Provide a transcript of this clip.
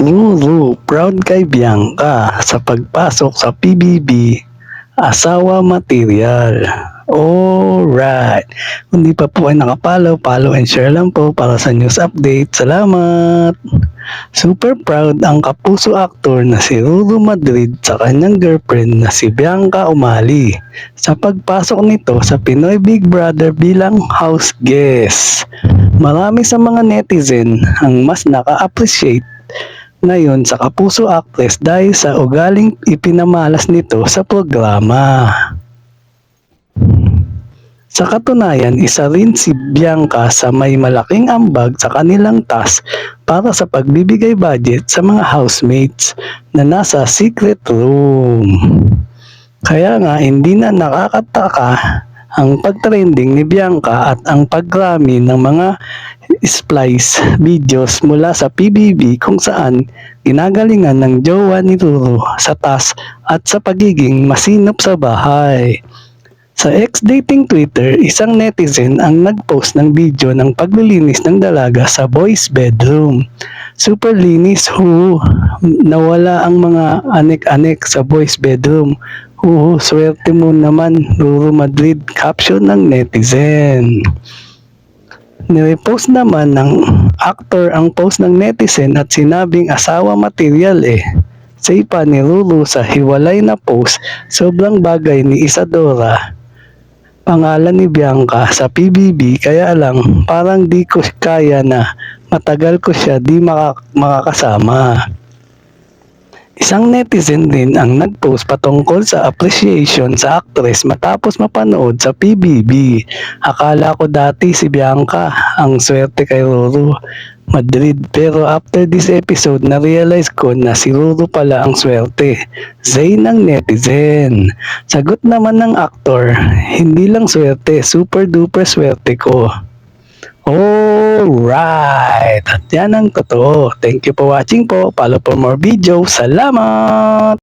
Ruru, proud kay Bianca sa pagpasok sa PBB, asawa material. Alright. Kung di pa po ay nakapollow, follow and share lang po para sa news update. Salamat! Super proud ang kapuso actor na si Ruru Madrid sa kanyang girlfriend na si Bianca Umali sa pagpasok nito sa Pinoy Big Brother bilang house guest. Marami sa mga netizen ang mas naka-appreciate ngayon sa kapuso actress dahil sa ugaling ipinamalas nito sa programa. Sa katunayan, isa rin si Bianca sa may malaking ambag sa kanilang task para sa pagbibigay budget sa mga housemates na nasa secret room. Kaya nga hindi na nakakataka ang pagtrending ni Bianca at ang paggrami ng mga splice videos mula sa PBB kung saan ginagalingan ng jowa ni Ruru sa task at sa pagiging masinop sa bahay. Sa ex-dating Twitter, isang netizen ang nag-post ng video ng paglilinis ng dalaga sa boys' bedroom. Super linis, nawala ang mga anek-anek sa boys' bedroom. Swerte mo naman, Ruru Madrid, caption ng netizen. Nirepost naman ng actor ang post ng netizen at sinabing asawa material Say pa ni Ruru sa hiwalay na post, sobrang bagay ni Isadora, pangalan ni Bianca sa PBB, kaya lang parang di ko kaya na matagal ko siya di makakasama. Isang netizen din ang nag-post patungkol sa appreciation sa actress matapos mapanood sa PBB. Akala ko dati si Bianca ang swerte kay Ruru Madrid, pero after this episode na-realize ko na si Ruru pala ang swerte. Zay ng netizen. Sagot naman ng aktor, hindi lang swerte, super duper swerte ko. Alright! At yan ang totoo. Thank you for watching po. Follow for more videos. Salamat!